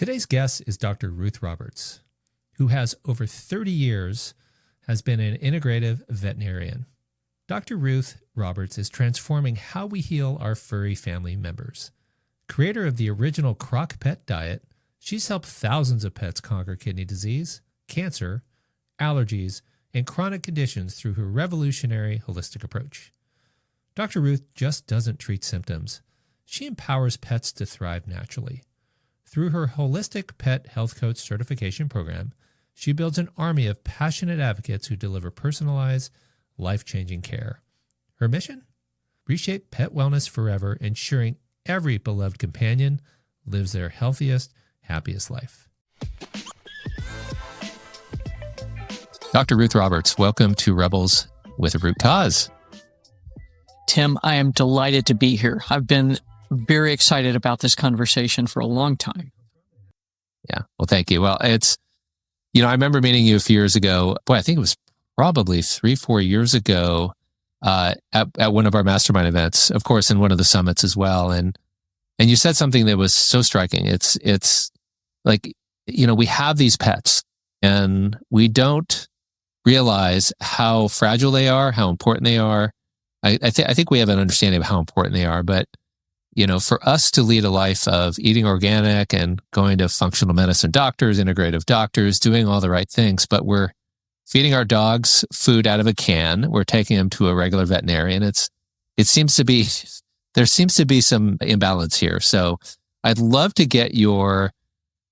Today's guest is Dr. Ruth Roberts, who has over 30 years has been an integrative veterinarian. Dr. Ruth Roberts is transforming how we heal our furry family members. Creator of the original CrockPET Diet, she's helped thousands of pets conquer kidney disease, cancer, allergies, and chronic conditions through her revolutionary holistic approach. Dr. Ruth just doesn't treat symptoms. She empowers pets to thrive naturally. Through her Holistic Pet Health Coach certification program, she builds an army of passionate advocates who deliver personalized, life-changing care. Her mission? Reshape pet wellness forever, ensuring every beloved companion lives their healthiest, happiest life. Dr. Ruth Roberts, welcome to Rebels with a Root Cause. Tim, I am delighted to be here. I've been very excited about this conversation for a long time. Yeah, well, thank you. Well, it's, I remember meeting you a few years ago. Boy, I think it was probably 3-4 years ago at one of our mastermind events, of course, in one of the summits as well. And you said something that was so striking. It's like, we have these pets and we don't realize how fragile they are, how important they are. I think we have an understanding of how important they are, but for us to lead a life of eating organic and going to functional medicine doctors, integrative doctors, doing all the right things, but we're feeding our dogs food out of a can. We're taking them to a regular veterinarian. There seems to be some imbalance here. So I'd love to get your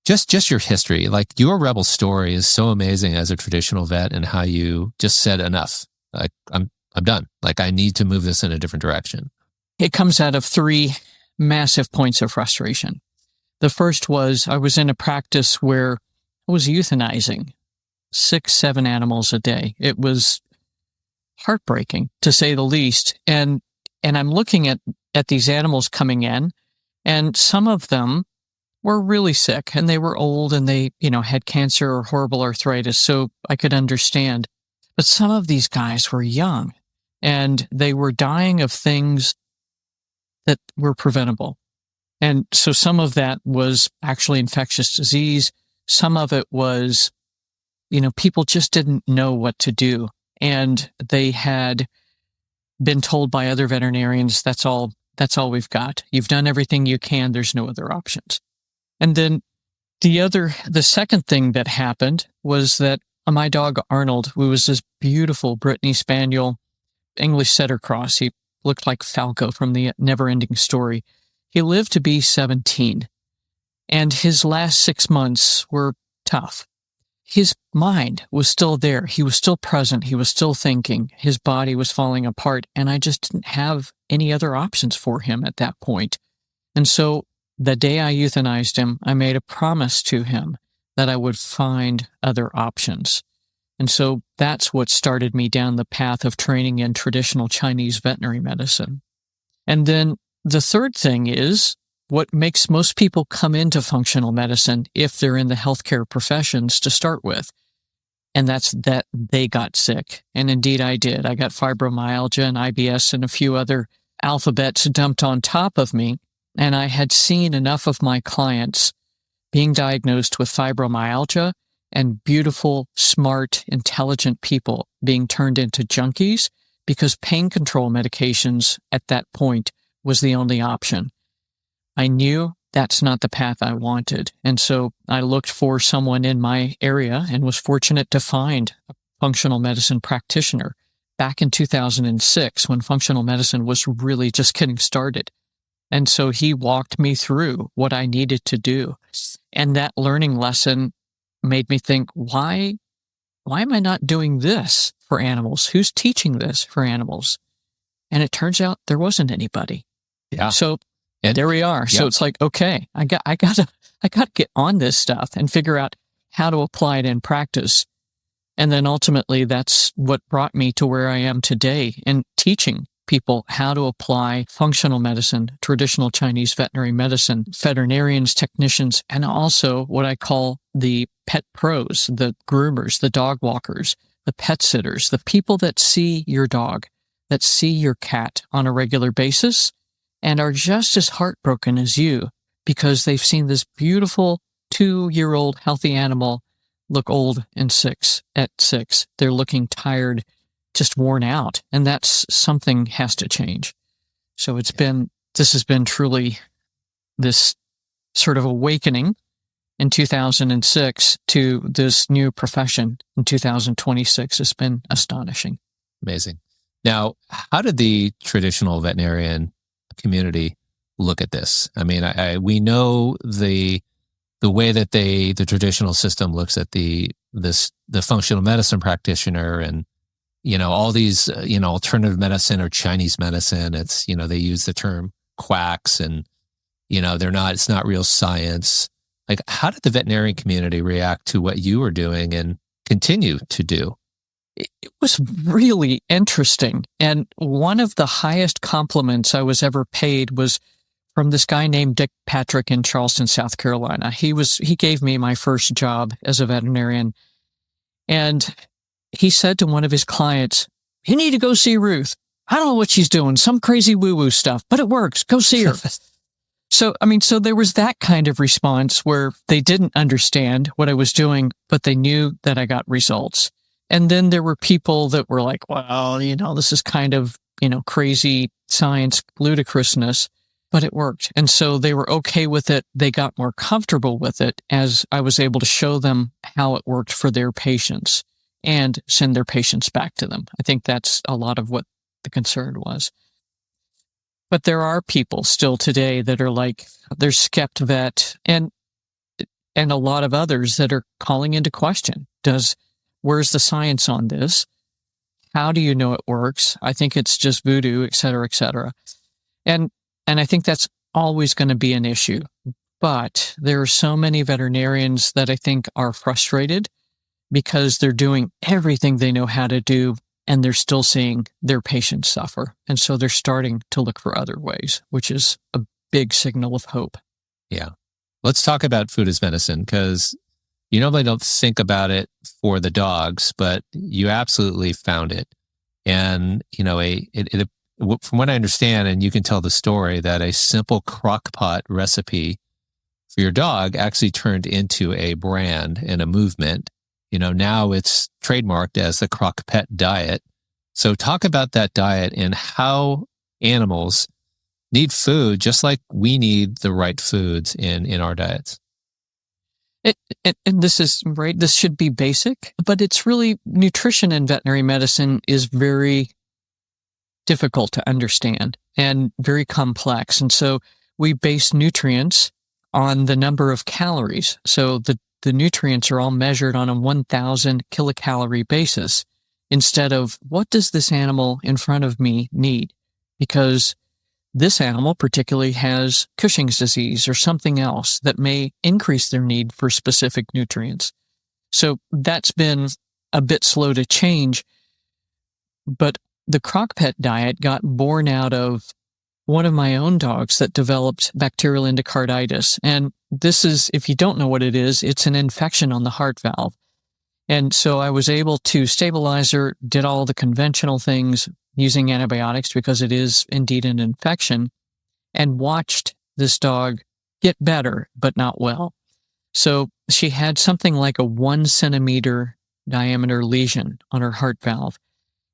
your history. Like, your rebel story is so amazing as a traditional vet, and how you just said enough. Like, I'm done. Like, I need to move this in a different direction. It comes out of 3 massive points of frustration. The first was I was in a practice where I was euthanizing 6-7 animals a day. It was heartbreaking, to say the least. And I'm looking at these animals coming in, and some of them were really sick, and they were old, and they, had cancer or horrible arthritis, so I could understand. But some of these guys were young, and they were dying of things that were preventable. And so some of that was actually infectious disease. Some of it was, people just didn't know what to do. And they had been told by other veterinarians, that's all we've got. You've done everything you can. There's no other options. And then the second thing that happened was that my dog Arnold, who was this beautiful Brittany Spaniel, English Setter Cross, he looked like Falco from the Never-Ending Story. He lived to be 17, and his last 6 months were tough. His mind was still there. He was still present. He was still thinking. His body was falling apart, and I just didn't have any other options for him at that point. And so the day I euthanized him, I made a promise to him that I would find other options. And so that's what started me down the path of training in traditional Chinese veterinary medicine. And then the third thing is what makes most people come into functional medicine if they're in the healthcare professions to start with. And that's that they got sick. And indeed I did. I got fibromyalgia and IBS and a few other alphabets dumped on top of me. And I had seen enough of my clients being diagnosed with fibromyalgia and beautiful, smart, intelligent people being turned into junkies because pain control medications at that point was the only option. I knew that's not the path I wanted. And so I looked for someone in my area and was fortunate to find a functional medicine practitioner back in 2006 when functional medicine was really just getting started. And so he walked me through what I needed to do. And that learning lesson made me think, why am I not doing this for animals? Who's teaching this for animals? And it turns out there wasn't anybody. Yeah. So there we are. Yeah. So it's like, okay, I gotta get on this stuff and figure out how to apply it in practice. And then ultimately that's what brought me to where I am today in teaching people how to apply functional medicine, traditional Chinese veterinary medicine, veterinarians, technicians, and also what I call the pet pros, the groomers, the dog walkers, the pet sitters, the people that see your dog, that see your cat on a regular basis and are just as heartbroken as you because they've seen this beautiful 2-year-old healthy animal look old at 6. They're looking tired, just worn out. And that's something has to change. So this has been truly this sort of awakening in 2006 to this new profession in 2026 has been astonishing. Amazing. Now, how did the traditional veterinarian community look at this? I mean, we know the way that the traditional system looks at the functional medicine practitioner and, all these, alternative medicine or Chinese medicine. It's, they use the term quacks and, it's not real science. Like, how did the veterinarian community react to what you were doing and continue to do? It was really interesting. And one of the highest compliments I was ever paid was from this guy named Dick Patrick in Charleston, South Carolina. He gave me my first job as a veterinarian. And he said to one of his clients, "You need to go see Ruth. I don't know what she's doing, some crazy woo-woo stuff, but it works. Go see her." So there was that kind of response where they didn't understand what I was doing, but they knew that I got results. And then there were people that were like, well, this is kind of, crazy science ludicrousness, but it worked. And so they were okay with it. They got more comfortable with it as I was able to show them how it worked for their patients and send their patients back to them. I think that's a lot of what the concern was. But there are people still today that are like, there's Skept Vet and a lot of others that are calling into question. Where's the science on this? How do you know it works? I think it's just voodoo, et cetera, et cetera. And I think that's always going to be an issue. But there are so many veterinarians that I think are frustrated because they're doing everything they know how to do and they're still seeing their patients suffer. And so they're starting to look for other ways, which is a big signal of hope. Yeah. Let's talk about food as medicine, because you normally don't think about it for the dogs, but you absolutely found it. And, from what I understand, and you can tell the story, that a simple CrockPET recipe for your dog actually turned into a brand and a movement. Now it's trademarked as the CrockPET Diet. So talk about that diet and how animals need food just like we need the right foods in our diets. And this is right. This should be basic, but it's really nutrition in veterinary medicine is very difficult to understand and very complex. And so we base nutrients on the number of calories. So the nutrients are all measured on a 1,000 kilocalorie basis instead of what does this animal in front of me need? Because this animal particularly has Cushing's disease or something else that may increase their need for specific nutrients. So that's been a bit slow to change. But the CrockPET diet got born out of one of my own dogs that developed bacterial endocarditis. And this is, if you don't know what it is, it's an infection on the heart valve. And so I was able to stabilize her, did all the conventional things using antibiotics because it is indeed an infection, and watched this dog get better, but not well. So she had something like a 1 centimeter diameter lesion on her heart valve.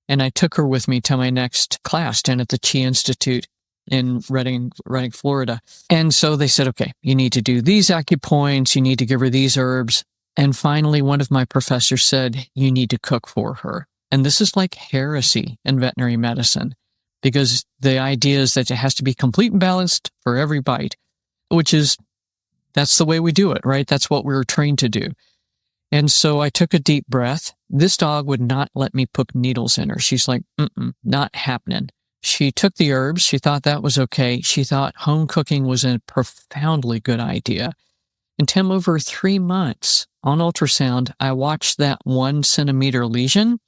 And I took her with me to my next class down at the Chi Institute in Redding, Florida. And so they said, okay, you need to do these acupoints, you need to give her these herbs. And finally, one of my professors said, you need to cook for her. And this is like heresy in veterinary medicine, because the idea is that it has to be complete and balanced for every bite, that's the way we do it, right? That's what we were trained to do. And so I took a deep breath. This dog would not let me put needles in her. She's like, not happening. She took the herbs. She thought that was okay. She thought home cooking was a profoundly good idea. And Tim, over 3 months on ultrasound, I watched that 1 centimeter lesion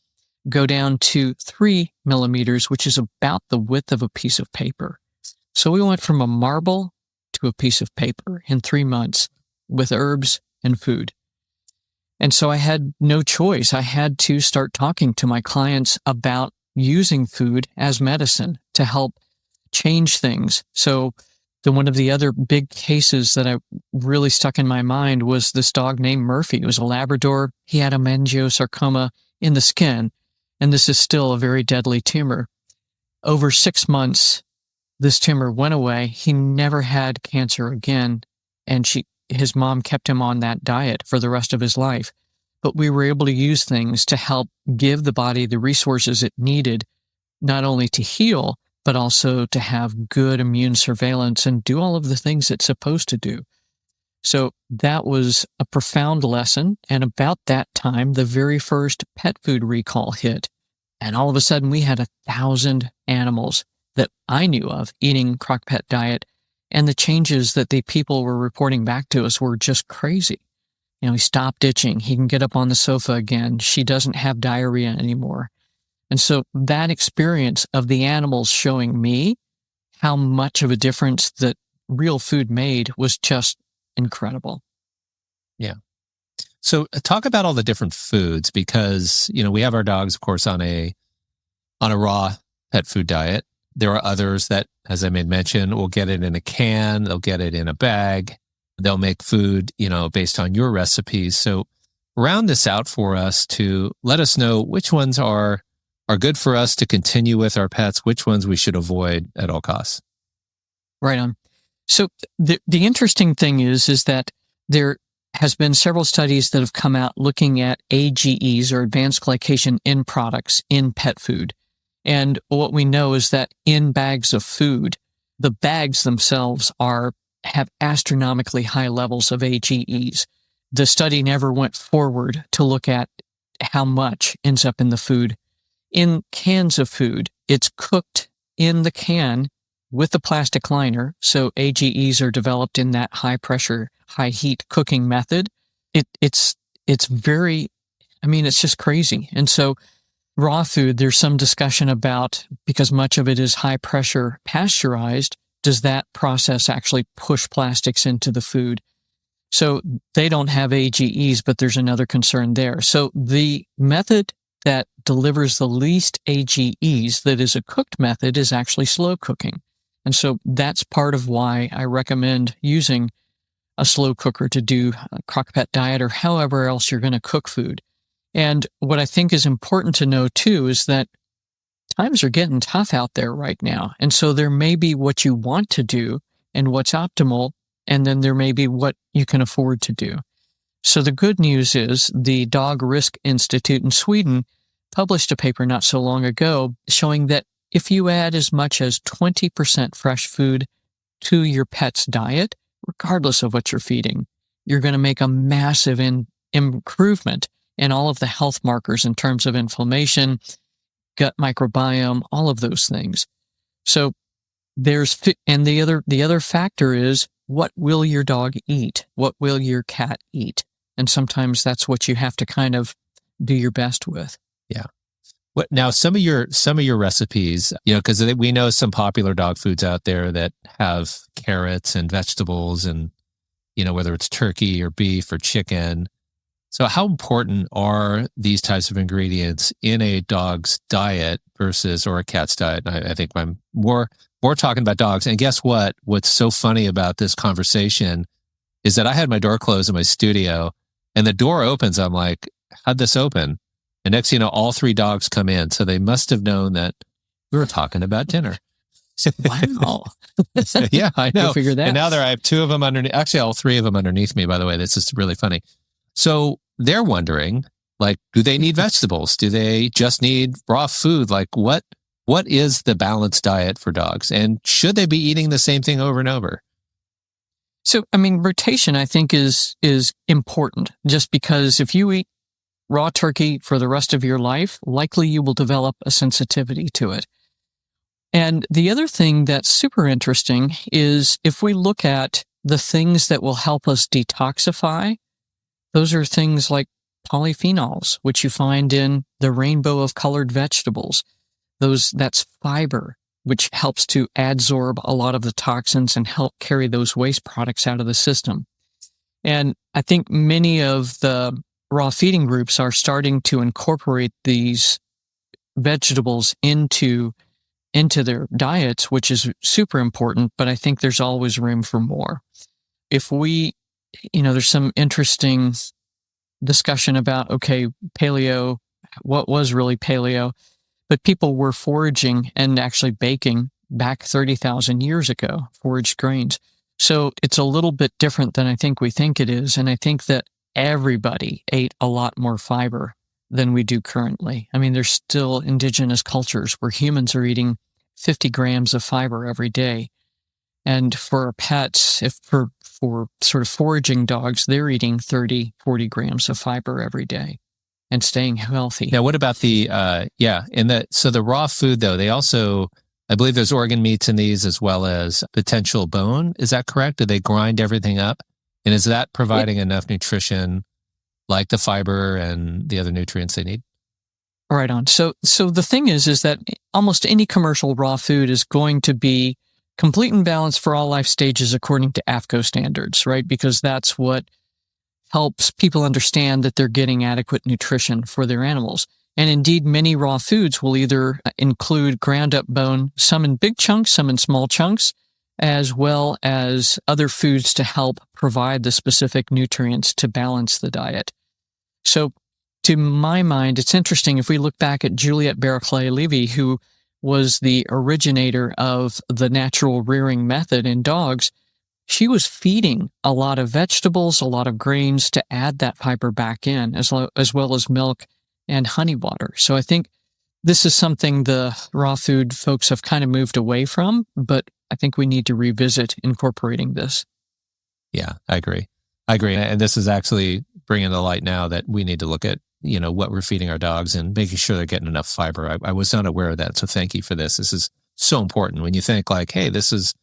go down to 3 millimeters, which is about the width of a piece of paper. So we went from a marble to a piece of paper in 3 months with herbs and food. And so I had no choice. I had to start talking to my clients about using food as medicine to help change things. So One of the other big cases that I really stuck in my mind was this dog named Murphy. It was a Labrador. He had a meningiosarcoma in the skin, and this is still a very deadly tumor. Over 6 months, this tumor went away. He never had cancer again, and his mom kept him on that diet for the rest of his life. But we were able to use things to help give the body the resources it needed, not only to heal, but also to have good immune surveillance and do all of the things it's supposed to do. So that was a profound lesson. And about that time, the very first pet food recall hit. And all of a sudden, we had 1,000 animals that I knew of eating CrockPET Diet. And the changes that the people were reporting back to us were just crazy. He stopped itching. He can get up on the sofa again. She doesn't have diarrhea anymore. And so that experience of the animals showing me how much of a difference that real food made was just incredible. Yeah. So talk about all the different foods, because, we have our dogs, of course, on a raw pet food diet. There are others that, as I made mention, will get it in a can, they'll get it in a bag, they'll make food, based on your recipes. So round this out for us to let us know which ones are good for us to continue with our pets, which ones we should avoid at all costs. Right on. So the interesting thing is that there has been several studies that have come out looking at AGEs, or advanced glycation end products, in pet food. And what we know is that in bags of food, the bags themselves have astronomically high levels of AGEs. The study never went forward to look at how much ends up in the food. In cans of food, it's cooked in the can with the plastic liner. So AGEs are developed in that high pressure, high heat cooking method. It's very, it's just crazy. And so raw food, there's some discussion about, because much of it is high pressure pasteurized, does that process actually push plastics into the food? So they don't have AGEs, but there's another concern there. So the method that delivers the least AGEs, that is a cooked method, is actually slow cooking. And so that's part of why I recommend using a slow cooker to do a CrockPET Diet, or however else you're going to cook food. And what I think is important to know too is that times are getting tough out there right now. And so there may be what you want to do and what's optimal, and then there may be what you can afford to do. So the good news is the Dog Risk Institute in Sweden published a paper not so long ago showing that if you add as much as 20% fresh food to your pet's diet, regardless of what you're feeding, you're going to make a massive improvement in all of the health markers in terms of inflammation, gut microbiome, all of those things. So the other factor is, what will your dog eat? What will your cat eat? And sometimes that's what you have to kind of do your best with. Yeah. Now, some of your recipes, because we know some popular dog foods out there that have carrots and vegetables, and whether it's turkey or beef or chicken. So how important are these types of ingredients in a dog's diet or a cat's diet? I think I'm more talking about dogs. And guess what? What's so funny about this conversation is that I had my door closed in my studio, and the door opens. I'm like, how'd this open? And next thing you know, all 3 dogs come in. So they must have known that we were talking about dinner. Wow. Yeah, I know. Go figure that. And now I have 2 of them underneath. Actually, all 3 of them underneath me, by the way. This is really funny. So they're wondering, do they need vegetables? Do they just need raw food? What is the balanced diet for dogs? And should they be eating the same thing over and over? So, rotation, I think, is important, just because if you eat raw turkey for the rest of your life, likely you will develop a sensitivity to it. And the other thing that's super interesting is if we look at the things that will help us detoxify, those are things like polyphenols, which you find in the rainbow of colored vegetables. That's fiber, which helps to adsorb a lot of the toxins and help carry those waste products out of the system. And I think many of the raw feeding groups are starting to incorporate these vegetables into into their diets, which is super important, but I think there's always room for more. If we, there's some interesting discussion about, okay, paleo, what was really paleo? But people were foraging and actually baking back 30,000 years ago, foraged grains. So it's a little bit different than I think we think it is. And I think that everybody ate a lot more fiber than we do currently. I mean, there's still indigenous cultures where humans are eating 50 grams of fiber every day. And for our pets, for sort of foraging dogs, they're eating 30, 40 grams of fiber every day and staying healthy. Now, what about so the raw food, though, they also, I believe there's organ meats in these as well as potential bone. Is that correct? Do they grind everything up? And is that providing enough nutrition like the fiber and the other nutrients they need? Right on. So the thing is that almost any commercial raw food is going to be complete and balanced for all life stages according to AFCO standards, right? Because that's what helps people understand that they're getting adequate nutrition for their animals. And indeed, many raw foods will either include ground up bone, some in big chunks, some in small chunks, as well as other foods to help provide the specific nutrients to balance the diet. So to my mind, it's interesting if we look back at Juliette Barclay-Levy, who was the originator of the natural rearing method in dogs. She was feeding a lot of vegetables, a lot of grains to add that fiber back in, as well as milk and honey water. So I think this is something the raw food folks have kind of moved away from, but I think we need to revisit incorporating this. Yeah, I agree. And this is actually bringing to light now that we need to look at, what we're feeding our dogs and making sure they're getting enough fiber. I was unaware of that. So thank you for this. This is so important when you think like, hey, this is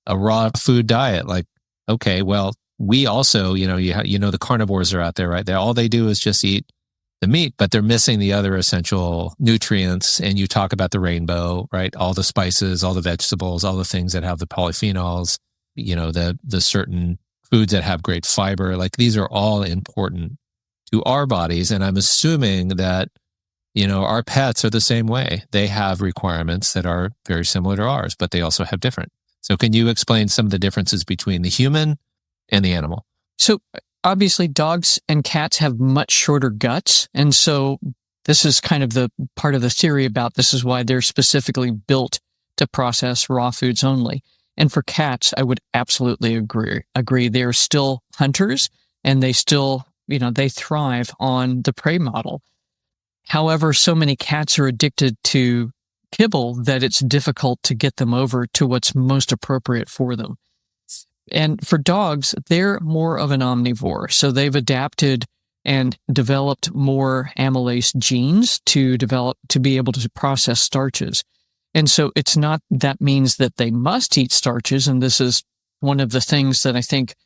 a raw food diet. Like, okay, well, we also, the carnivores are out there, right? All they do is just eat the meat, but they're missing the other essential nutrients. And you talk about the rainbow, right? All the spices, all the vegetables, all the things that have the polyphenols, the certain foods that have great fiber. Like these are all important to our bodies. And I'm assuming that, our pets are the same way. They have requirements that are very similar to ours, but they also have different. So can you explain some of the differences between the human and the animal? So obviously dogs and cats have much shorter guts. And so this is kind of the part of the theory about this is why they're specifically built to process raw foods only. And for cats, I would absolutely agree. They're still hunters and they still, they thrive on the prey model. However, so many cats are addicted to kibble that it's difficult to get them over to what's most appropriate for them. And for dogs, they're more of an omnivore. So they've adapted and developed more amylase genes to be able to process starches. And so it's not that means that they must eat starches. And this is one of the things that I think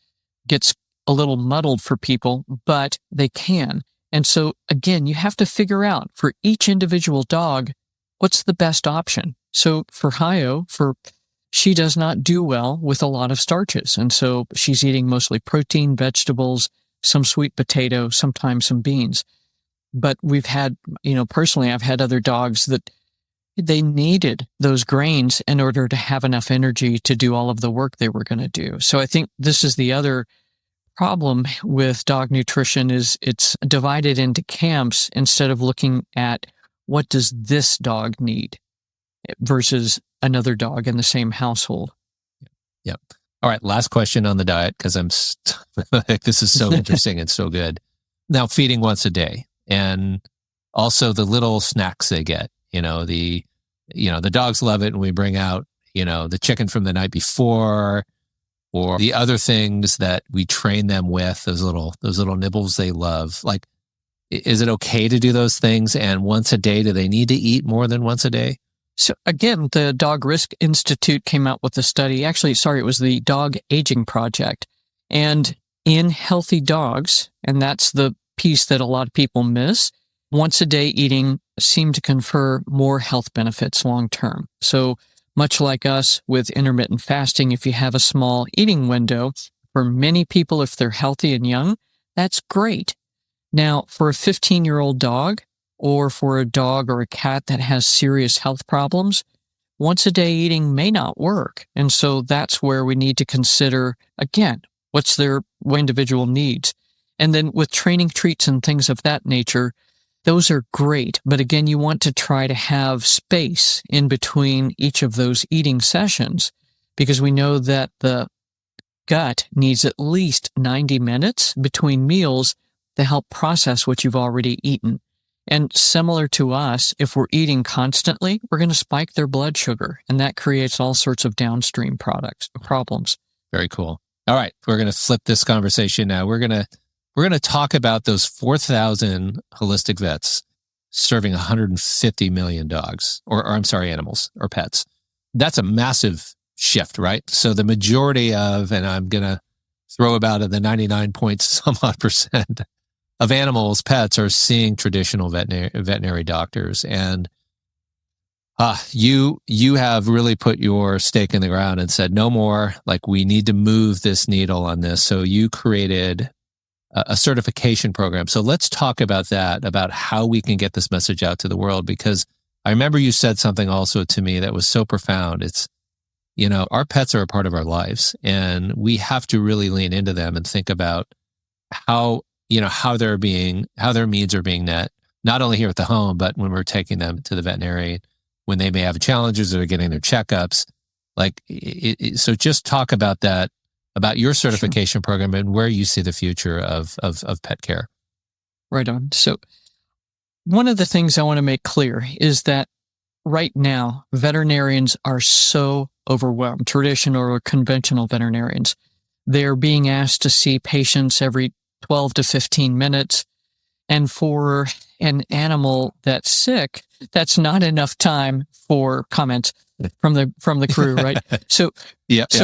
gets a little muddled for people, but they can. And so again, you have to figure out for each individual dog, what's the best option? So for Hayo, she does not do well with a lot of starches. And so she's eating mostly protein, vegetables, some sweet potato, sometimes some beans. But we've had, personally, I've had other dogs that they needed those grains in order to have enough energy to do all of the work they were going to do. So I think this is the other problem with dog nutrition is it's divided into camps instead of looking at what does this dog need versus another dog in the same household. Yep. All right. Last question on the diet, because this is so interesting and so good. Now, feeding once a day and also the little snacks they get, the dogs love it. And we bring out, the chicken from the night before or the other things that we train them with, those little nibbles they love. Like, is it okay to do those things? And once a day, do they need to eat more than once a day? So again, the Dog Risk Institute came out with a study. Actually, it was the Dog Aging Project. And in healthy dogs, and that's the piece that a lot of people miss, once a day eating seemed to confer more health benefits long term. So much like us with intermittent fasting, if you have a small eating window, for many people, if they're healthy and young, that's great. Now, for a 15-year-old dog, or for a dog or a cat that has serious health problems, once a day eating may not work. And so that's where we need to consider, again, what's their individual needs. And then with training treats and things of that nature, those are great. But again, you want to try to have space in between each of those eating sessions, because we know that the gut needs at least 90 minutes between meals to help process what you've already eaten. And similar to us, if we're eating constantly, we're going to spike their blood sugar, and that creates all sorts of downstream problems. Very cool. All right, we're going to flip this conversation now. We're going to talk about those 4,000 holistic vets serving 150 million dogs, or I'm sorry, animals or pets. That's a massive shift, right? So the majority of, and I'm going to throw about the 99 point some odd percent of animals, pets, are seeing traditional veterinary doctors. And you have really put your stake in the ground and said, no more, like we need to move this needle on this. So you created a certification program. So let's talk about that, about how we can get this message out to the world, because I remember you said something also to me that was so profound. It's, our pets are a part of our lives, and we have to really lean into them and think about how their needs are being met, not only here at the home, but when we're taking them to the veterinary, when they may have challenges or getting their checkups. So just talk about that, about your certification program and where you see the future of pet care. Right on. So one of the things I want to make clear is that right now, veterinarians are so overwhelmed, traditional or conventional veterinarians. They're being asked to see patients every 12 to 15 minutes. And for an animal that's sick, that's not enough time for comments from the crew, right? So,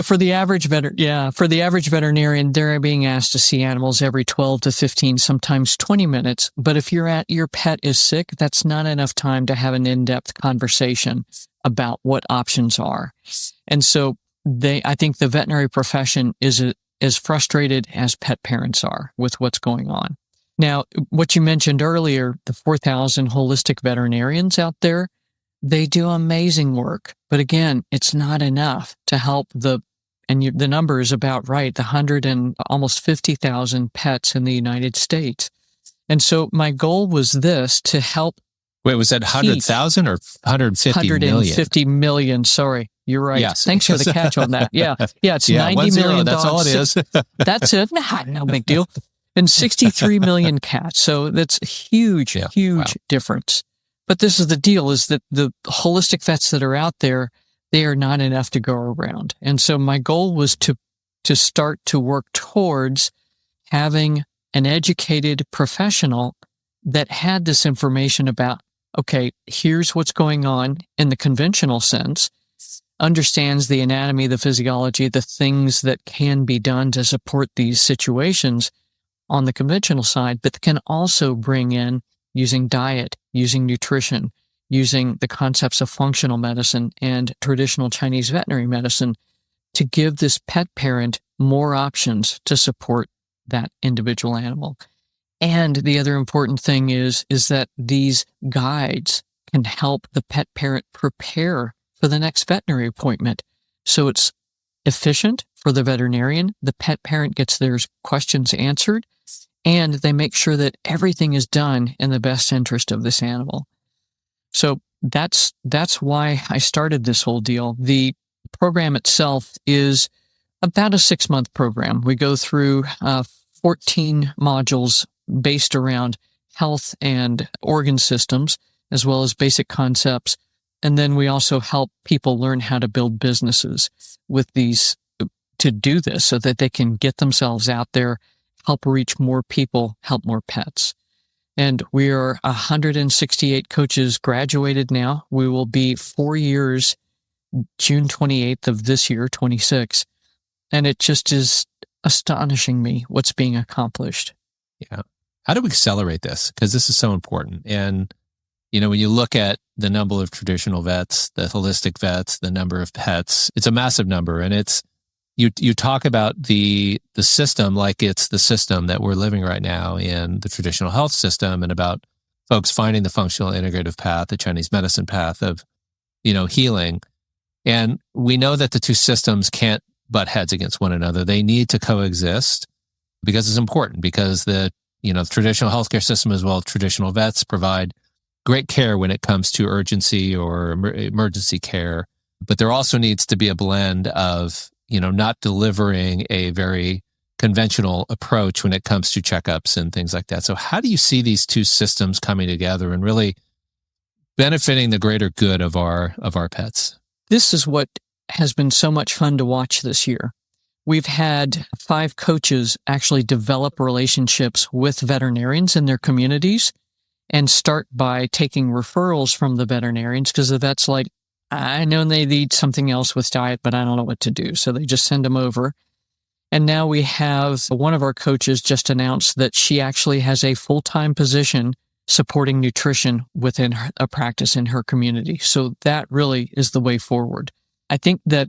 for the average veterinarian, they're being asked to see animals every 12 to 15, sometimes 20 minutes. But if your pet is sick, that's not enough time to have an in-depth conversation about what options are. And so I think the veterinary profession is as frustrated as pet parents are with what's going on. Now, what you mentioned earlier, the 4,000 holistic veterinarians out there, they do amazing work. But again, it's not enough to help the number is about right, the 100 and almost 50,000 pets in the United States. And so my goal was this, to help. Wait, was that 100,000 or 150 million? 150 million, sorry. You're right. Yes. Thanks for the catch on that. Yeah, it's 90 million that's dogs. All it is. That's it. No big deal. And 63 million cats. So that's huge difference. But this is the deal, is that the holistic vets that are out there, they are not enough to go around. And so my goal was to start to work towards having an educated professional that had this information about, okay, here's what's going on in the conventional sense, understands the anatomy, the physiology, the things that can be done to support these situations on the conventional side, but can also bring in using diet, using nutrition, using the concepts of functional medicine and traditional Chinese veterinary medicine to give this pet parent more options to support that individual animal. And the other important thing is that these guides can help the pet parent prepare for the next veterinary appointment. So it's efficient for the veterinarian. The pet parent gets their questions answered, and they make sure that everything is done in the best interest of this animal. So that's why I started this whole deal. The program itself is about a 6-month program. We go through 14 modules based around health and organ systems, as well as basic concepts. And then we also help people learn how to build businesses with these, to do this so that they can get themselves out there, help reach more people, help more pets. And we are 168 coaches graduated now. We will be 4 years, June 28th of this year, 26. And it just is astonishing me what's being accomplished. Yeah. How do we accelerate this? Because this is so important. And, when you look at the number of traditional vets, the holistic vets, the number of pets, it's a massive number. And it's, you talk about the system like it's the system that we're living right now in the traditional health system, and about folks finding the functional integrative path, the Chinese medicine path of, healing. And we know that the two systems can't butt heads against one another. They need to coexist because it's important, because the traditional healthcare system as well as traditional vets provide great care when it comes to urgency or emergency care. But there also needs to be a blend of, not delivering a very conventional approach when it comes to checkups and things like that. So how do you see these two systems coming together and really benefiting the greater good of our pets? This is what has been so much fun to watch this year. We've had 5 coaches actually develop relationships with veterinarians in their communities and start by taking referrals from the veterinarians, because the vet's like, I know they need something else with diet, but I don't know what to do. So they just send them over. And now we have one of our coaches just announced that she actually has a full-time position supporting nutrition within a practice in her community. So that really is the way forward. I think that,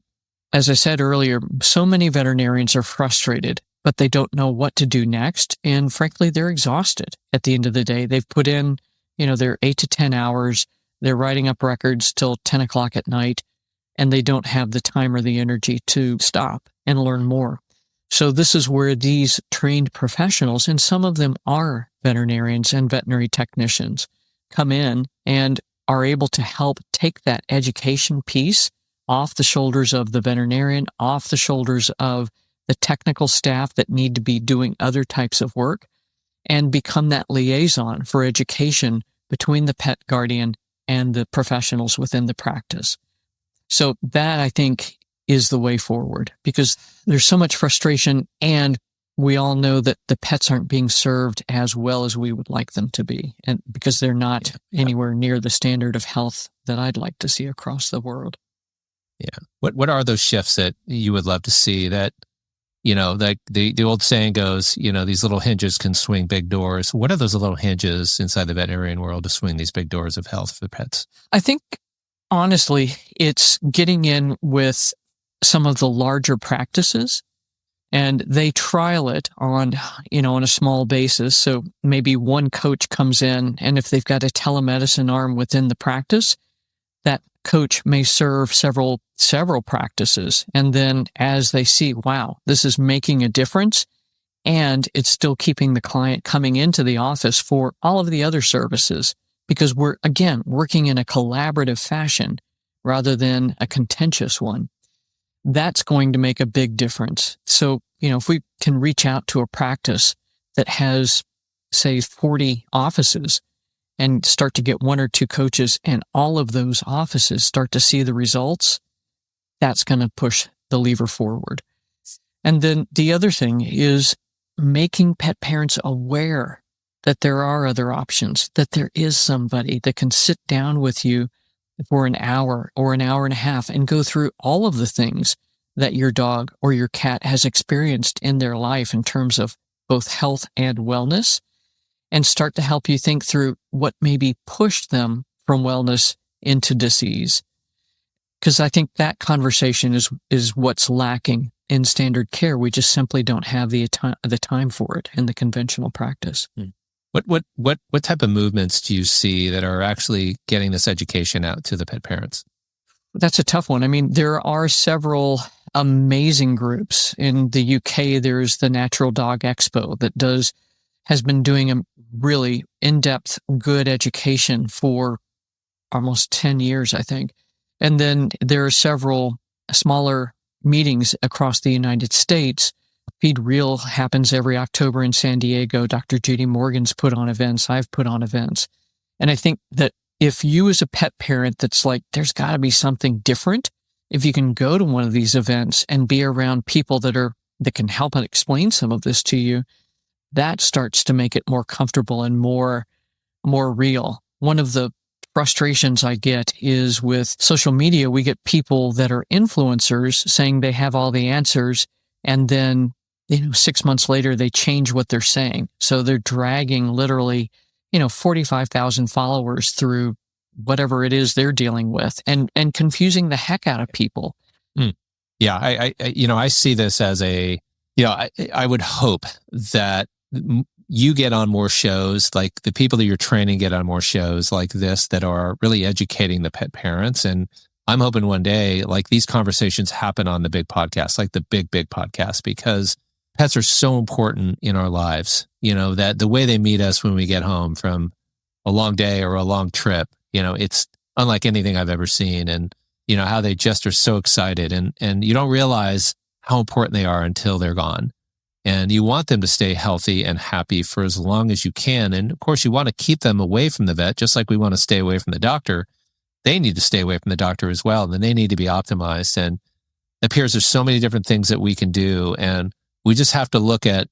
as I said earlier, so many veterinarians are frustrated, but they don't know what to do next. And frankly, they're exhausted at the end of the day. They've put in, their 8 to 10 hours. They're writing up records till 10 o'clock at night, and they don't have the time or the energy to stop and learn more. So this is where these trained professionals, and some of them are veterinarians and veterinary technicians, come in and are able to help take that education piece off the shoulders of the veterinarian, off the shoulders of the technical staff that need to be doing other types of work, and become that liaison for education between the pet guardian and the professionals within the practice. So that, I think, is the way forward, because there's so much frustration, and we all know that the pets aren't being served as well as we would like them to be, and because they're not anywhere near the standard of health that I'd like to see across the world. Yeah. What are those shifts that you would love to see that, like the old saying goes, these little hinges can swing big doors. What are those little hinges inside the veterinarian world to swing these big doors of health for pets? I think, honestly, it's getting in with some of the larger practices, and they trial it on a small basis. So maybe one coach comes in, and if they've got a telemedicine arm within the practice, that coach may serve several practices. And then as they see, wow, this is making a difference, and it's still keeping the client coming into the office for all of the other services, because we're, again, working in a collaborative fashion rather than a contentious one. That's going to make a big difference. So, if we can reach out to a practice that has, say, 40 offices and start to get 1 or 2 coaches, and all of those offices start to see the results, that's going to push the lever forward. And then the other thing is making pet parents aware that there are other options, that there is somebody that can sit down with you for an hour or an hour and a half and go through all of the things that your dog or your cat has experienced in their life in terms of both health and wellness, and start to help you think through what maybe pushed them from wellness into disease. Because I think that conversation is what's lacking in standard care. We just simply don't have the time for it in the conventional practice. What type of movements do you see that are actually getting this education out to the pet parents? That's a tough one. I mean, there are several amazing groups. In the UK, there's the Natural Dog Expo that has been doing a really in-depth, good education for almost 10 years, I think. And then there are several smaller meetings across the United States. Feed Real happens every October in San Diego. Dr. Judy Morgan's put on events. I've put on events. And I think that if you as a pet parent that's like, there's got to be something different, if you can go to one of these events and be around people that can help and explain some of this to you, that starts to make it more comfortable and more real. One of the frustrations I get is with social media, we get people that are influencers saying they have all the answers, and then 6 months later they change what they're saying. So they're dragging literally 45,000 followers through whatever it is they're dealing with, and confusing the heck out of people. Yeah, I see this as I would hope that you get on more shows, like the people that you're training get on more shows like this that are really educating the pet parents. And I'm hoping one day, like these conversations happen on the big podcast, like the big podcast, because pets are so important in our lives, that the way they meet us when we get home from a long day or a long trip, it's unlike anything I've ever seen. And, how they just are so excited and you don't realize how important they are until they're gone. And you want them to stay healthy and happy for as long as you can. And of course, you want to keep them away from the vet, just like we want to stay away from the doctor. They need to stay away from the doctor as well. And then they need to be optimized. And it appears there's so many different things that we can do. And we just have to look at,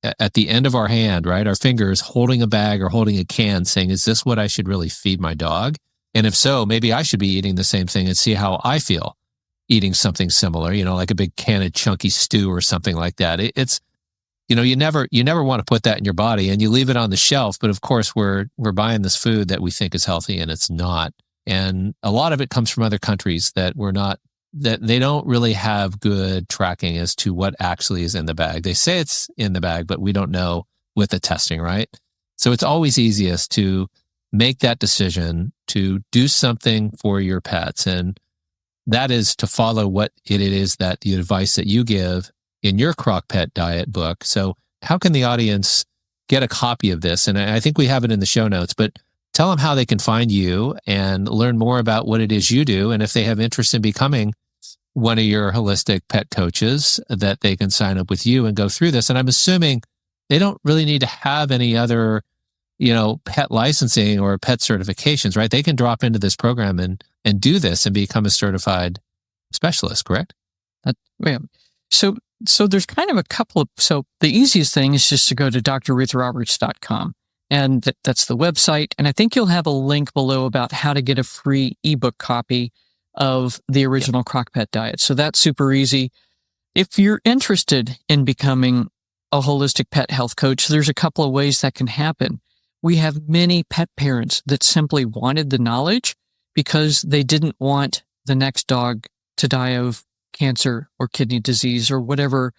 at the end of our hand, right? Our fingers holding a bag or holding a can saying, is this what I should really feed my dog? And if so, maybe I should be eating the same thing and see how I feel eating something similar, like a big can of chunky stew or something like that. It's, you never want to put that in your body and you leave it on the shelf. But of course, we're buying this food that we think is healthy and it's not. And a lot of it comes from other countries that they don't really have good tracking as to what actually is in the bag. They say it's in the bag, but we don't know with the testing, right? So it's always easiest to make that decision to do something for your pets. And that is to follow what it is that the advice that you give in your CrockPET Diet book. So how can the audience get a copy of this? And I think we have it in the show notes, but tell them how they can find you and learn more about what it is you do. And if they have interest in becoming one of your holistic pet coaches, that they can sign up with you and go through this. And I'm assuming they don't really need to have any other, pet licensing or pet certifications, right? They can drop into this program and do this and become a certified specialist, correct? Yeah. So there's kind of a couple of, so the easiest thing is just to go to drruthroberts.com. And that's the website. And I think you'll have a link below about how to get a free ebook copy of the original CrockPET Diet. So that's super easy. If you're interested in becoming a holistic pet health coach, there's a couple of ways that can happen. We have many pet parents that simply wanted the knowledge because they didn't want the next dog to die of cancer or kidney disease or whatever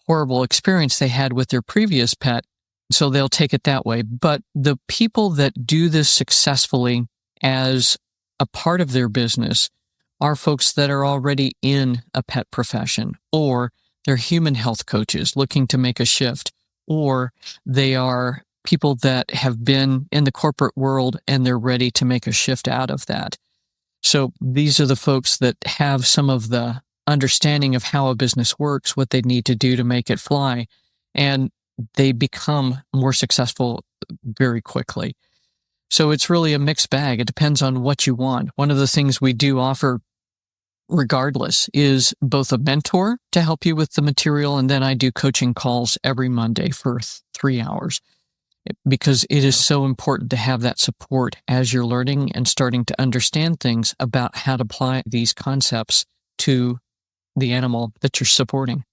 horrible experience they had with their previous pet. So they'll take it that way. But the people that do this successfully as a part of their business are folks that are already in a pet profession, or they're human health coaches looking to make a shift, or they are people that have been in the corporate world and they're ready to make a shift out of that. So these are the folks that have some of the understanding of how a business works, what they need to do to make it fly, and they become more successful very quickly. So it's really a mixed bag. It depends on what you want. One of the things we do offer regardless is both a mentor to help you with the material, and then I do coaching calls every Monday for 3 hours because it is so important to have that support as you're learning and starting to understand things about how to apply these concepts to the animal that you're supporting.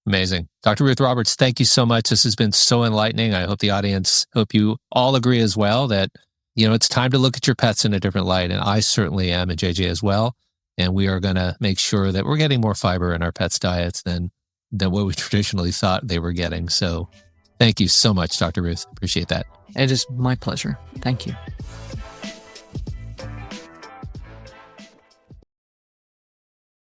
Amazing. Dr. Ruth Roberts, thank you so much. This has been so enlightening. I hope hope you all agree as well that, it's time to look at your pets in a different light. And I certainly am, and JJ as well. And we are going to make sure that we're getting more fiber in our pets' diets than what we traditionally thought they were getting. So thank you so much, Dr. Ruth. Appreciate that. It is my pleasure. Thank you.